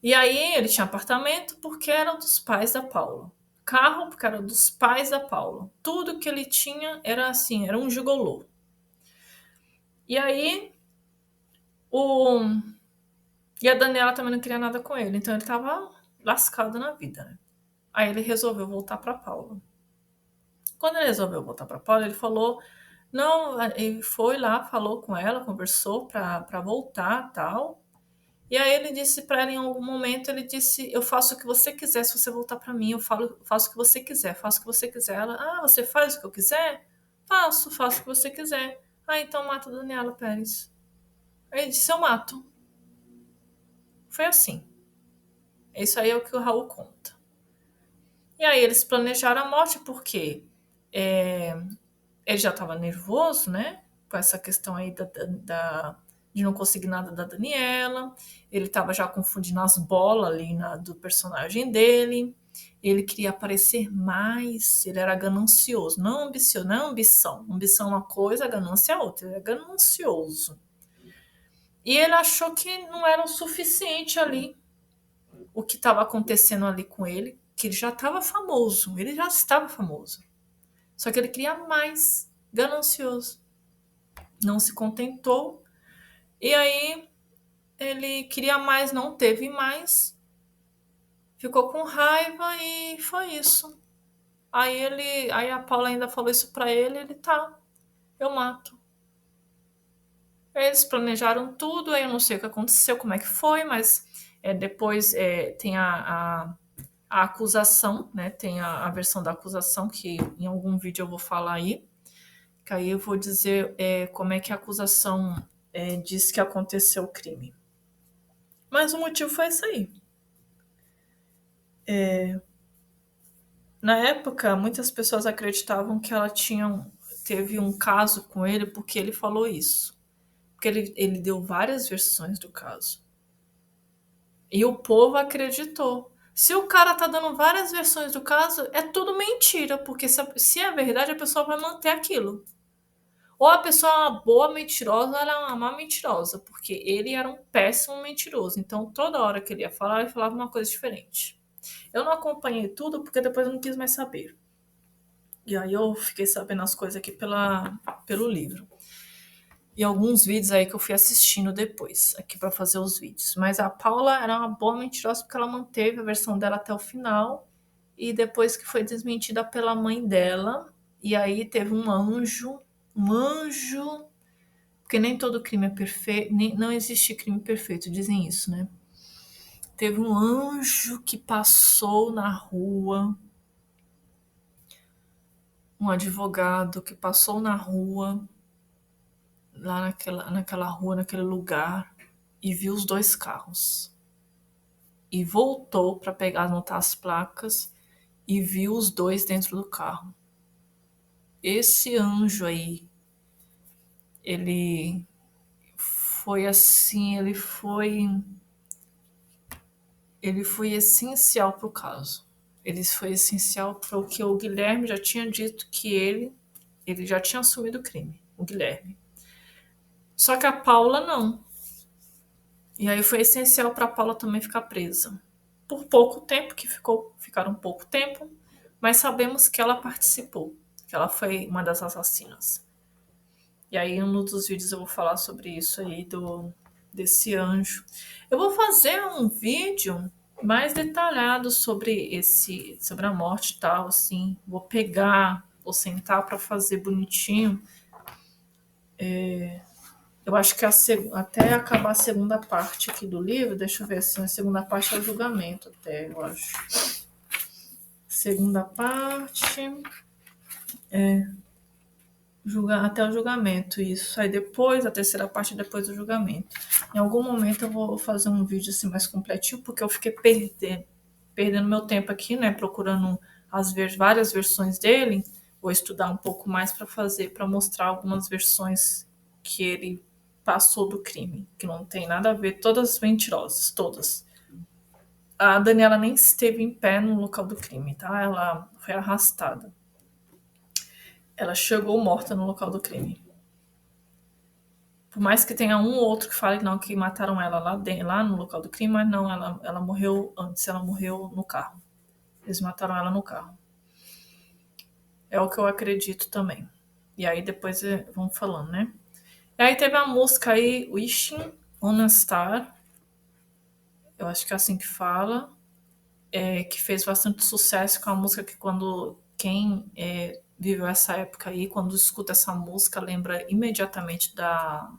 E aí ele tinha apartamento porque era dos pais da Paula. Carro porque era dos pais da Paula. Tudo que ele tinha era assim, era um gigolô. E aí o e a Daniela também não queria nada com ele, então ele tava lascado na vida, né? Aí ele resolveu voltar para Paula. Quando ele resolveu voltar para Paula, ele falou, não, ele foi lá, falou com ela, conversou para voltar, tal. E aí ele disse para ela em algum momento, ele disse, eu faço o que você quiser, se você voltar para mim, faço o que você quiser, faço o que você quiser. Ela, você faz o que eu quiser? Faço o que você quiser. Então mata a Daniela Pérez. Aí ele disse, eu mato. Foi assim. Isso aí é o que o Raul conta. E aí eles planejaram a morte porque ele já estava nervoso, né? Com essa questão aí de não conseguir nada da Daniela. Ele estava já confundindo as bolas ali do personagem dele. ele queria aparecer mais, ele era ganancioso, não ambicioso, não é ambição. Ambição é uma coisa, ganância é outra, ele é ganancioso. E ele achou que não era o suficiente ali o que estava acontecendo ali com ele, que ele já estava famoso, ele já estava famoso. Só que ele queria mais, ganancioso. Não se contentou. E aí ele queria mais, não teve mais, ficou com raiva e foi isso. Aí a Paula ainda falou isso pra ele, ele tá, eu mato. Eles planejaram tudo, aí eu não sei o que aconteceu, como é que foi, mas depois tem a acusação, né? Tem a versão da acusação que em algum vídeo eu vou falar aí, que aí eu vou dizer como é que a acusação diz que aconteceu o crime. Mas o motivo foi esse aí. Na época, muitas pessoas acreditavam que ela teve um caso com ele porque ele falou isso. Porque ele deu várias versões do caso. E o povo acreditou. Se o cara tá dando várias versões do caso, é tudo mentira, porque se é verdade, a pessoa vai manter aquilo. Ou a pessoa é uma boa mentirosa, ou ela é uma má mentirosa, porque ele era um péssimo mentiroso. Então, toda hora que ele ia falar, ele falava uma coisa diferente. Eu não acompanhei tudo, porque depois eu não quis mais saber. E aí eu fiquei sabendo as coisas aqui pelo livro. E alguns vídeos aí que eu fui assistindo depois, aqui para fazer os vídeos. Mas a Paula era uma boa mentirosa porque ela manteve a versão dela até o final. E depois que foi desmentida pela mãe dela, e aí teve um anjo, porque nem todo crime é perfeito, não existe crime perfeito, dizem isso, né? Teve um anjo que passou na rua, um advogado que passou na rua, lá naquela rua, naquele lugar, e viu os dois carros. E voltou para pegar, anotar as placas e viu os dois dentro do carro. Esse anjo aí, ele foi assim, ele foi essencial para o caso. Ele foi essencial para o que o Guilherme já tinha dito que ele já tinha assumido o crime, o Guilherme. Só que a Paula não. E aí foi essencial para a Paula também ficar presa. Por pouco tempo, ficaram pouco tempo, mas sabemos que ela participou, que ela foi uma das assassinas. E aí, em um dos vídeos eu vou falar sobre isso aí, desse anjo. Eu vou fazer um vídeo mais detalhado sobre a morte e tal, assim. Vou sentar para fazer bonitinho. Eu acho que até acabar a segunda parte aqui do livro, deixa eu ver assim, a segunda parte é o julgamento até, eu acho. Segunda parte até o julgamento, isso. Aí depois, a terceira parte depois do julgamento. Em algum momento eu vou fazer um vídeo assim mais completinho, porque eu fiquei perdendo meu tempo aqui, né, procurando várias versões dele. Vou estudar um pouco mais para mostrar algumas versões que ele passou do crime, que não tem nada a ver, todas mentirosas, todas. A Daniela nem esteve em pé no local do crime, tá? Ela foi arrastada. Ela chegou morta no local do crime. Por mais que tenha um ou outro que fale não, que mataram ela lá no local do crime, mas não, ela morreu antes, ela morreu no carro. Eles mataram ela no carro. É o que eu acredito também. E aí depois vamos falando, né? E aí teve a música aí, Wishing on a Star. Eu acho que é assim que fala. Que fez bastante sucesso com a música que quem viveu essa época aí, quando escuta essa música, lembra imediatamente da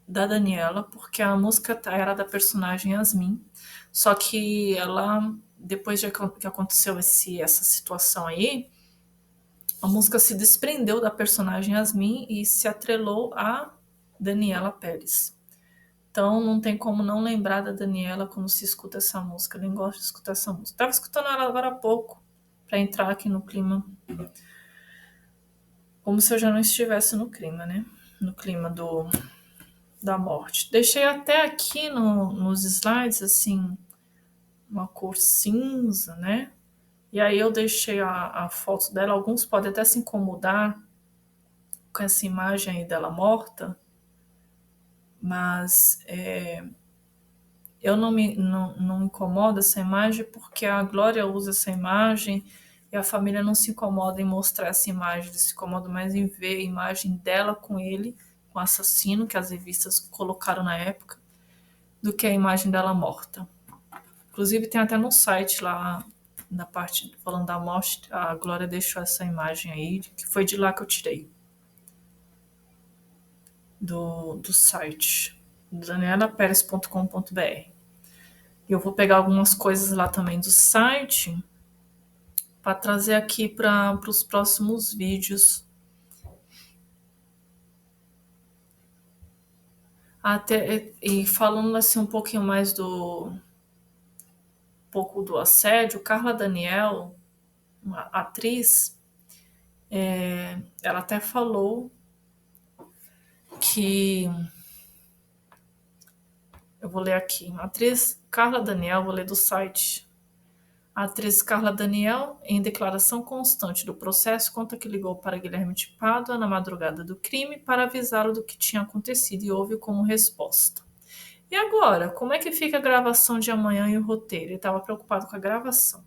Daniela, porque a música era da personagem Yasmin, só que ela, depois de que aconteceu essa situação aí, a música se desprendeu da personagem Yasmin e se atrelou a Daniela Pérez. Então não tem como não lembrar da Daniela quando se escuta essa música. Eu nem gosto de escutar essa música. Estava escutando ela agora há pouco, para entrar aqui no clima. Como se eu já não estivesse no clima, né? No clima da morte. Deixei até aqui nos slides, assim, uma cor cinza, né? E aí eu deixei a foto dela. Alguns podem até se incomodar com essa imagem aí dela morta, mas eu não incomodo essa imagem porque a Glória usa essa imagem e a família não se incomoda em mostrar essa imagem, eles se incomodam mais em ver a imagem dela com ele, com o assassino, que as revistas colocaram na época, do que a imagem dela morta. Inclusive tem até no site lá, na parte falando da morte, a Glória deixou essa imagem aí, que foi de lá que eu tirei. Do site, danielaperes.com.br. E eu vou pegar algumas coisas lá também do site para trazer aqui para os próximos vídeos. Até, e falando assim um pouquinho mais pouco do assédio, Carla Daniel, uma atriz, ela até falou que, eu vou ler aqui, a atriz Carla Daniel, vou ler do site. A atriz Carla Daniel, em declaração constante do processo, conta que ligou para Guilherme de Pádua na madrugada do crime para avisá-lo do que tinha acontecido e houve como resposta. E agora, como é que fica a gravação de amanhã e o roteiro? Ele estava preocupado com a gravação.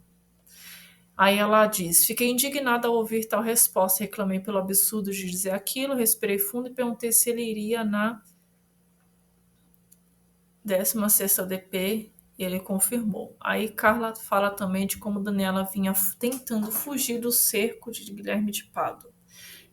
Aí ela diz: fiquei indignada ao ouvir tal resposta, reclamei pelo absurdo de dizer aquilo, respirei fundo e perguntei se ele iria na 16ª DP e ele confirmou. Aí Carla fala também de como Daniela vinha tentando fugir do cerco de Guilherme de Pádua.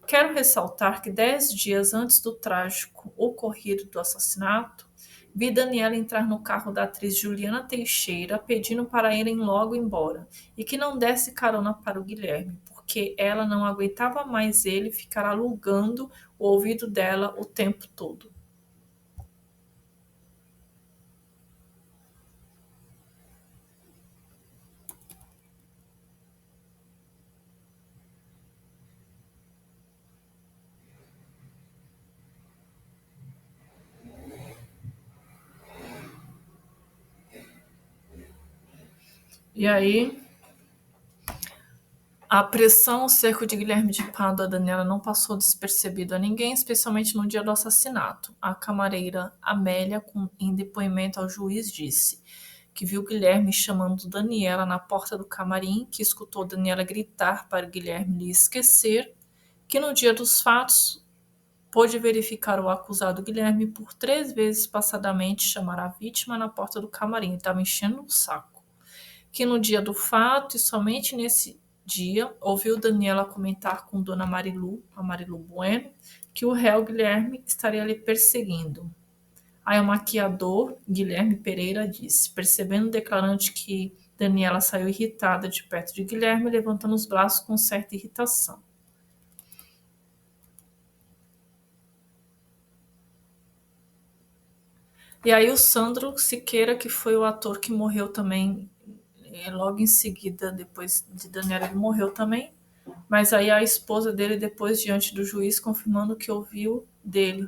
Quero ressaltar que 10 dias antes do trágico ocorrido do assassinato, vi Daniela entrar no carro da atriz Juliana Teixeira pedindo para irem logo embora e que não desse carona para o Guilherme, porque ela não aguentava mais ele ficar alugando o ouvido dela o tempo todo. E aí, a pressão, o cerco de Guilherme de Pádua a Daniela não passou despercebido a ninguém, especialmente no dia do assassinato. A camareira Amélia, em depoimento ao juiz, disse que viu Guilherme chamando Daniela na porta do camarim, que escutou Daniela gritar para Guilherme lhe esquecer, que no dia dos fatos pôde verificar o acusado Guilherme por 3 vezes passadamente chamar a vítima na porta do camarim. Ele estava enchendo o saco. Que no dia do fato, e somente nesse dia, ouviu Daniela comentar com Dona Marilu, a Marilu Bueno, que o réu Guilherme estaria lhe perseguindo. Aí o maquiador Guilherme Pereira disse, percebendo o declarante que Daniela saiu irritada de perto de Guilherme, levantando os braços com certa irritação. E aí o Sandro Siqueira, que foi o ator que morreu também, logo em seguida, depois de Daniela, ele morreu também. Mas aí a esposa dele, depois, diante do juiz, confirmando que ouviu dele,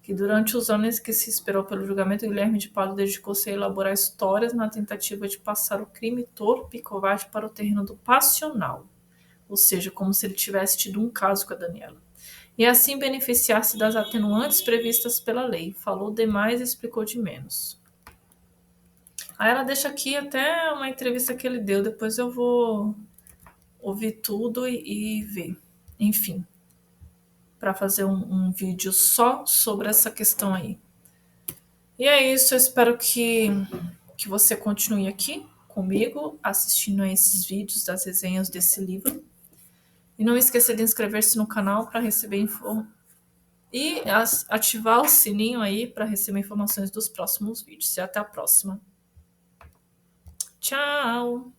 que durante os anos que se esperou pelo julgamento, Guilherme de Pádua dedicou-se a elaborar histórias na tentativa de passar o crime torpe e covarde para o terreno do passional, ou seja, como se ele tivesse tido um caso com a Daniela. E assim beneficiar-se das atenuantes previstas pela lei. Falou demais e explicou de menos. Aí ela deixa aqui até uma entrevista que ele deu, depois eu vou ouvir tudo e ver. Enfim, para fazer um vídeo só sobre essa questão aí. E é isso, eu espero que você continue aqui comigo, assistindo a esses vídeos das resenhas desse livro. E não esqueça de inscrever-se no canal para receber e ativar o sininho aí para receber informações dos próximos vídeos. E até a próxima. Tchau!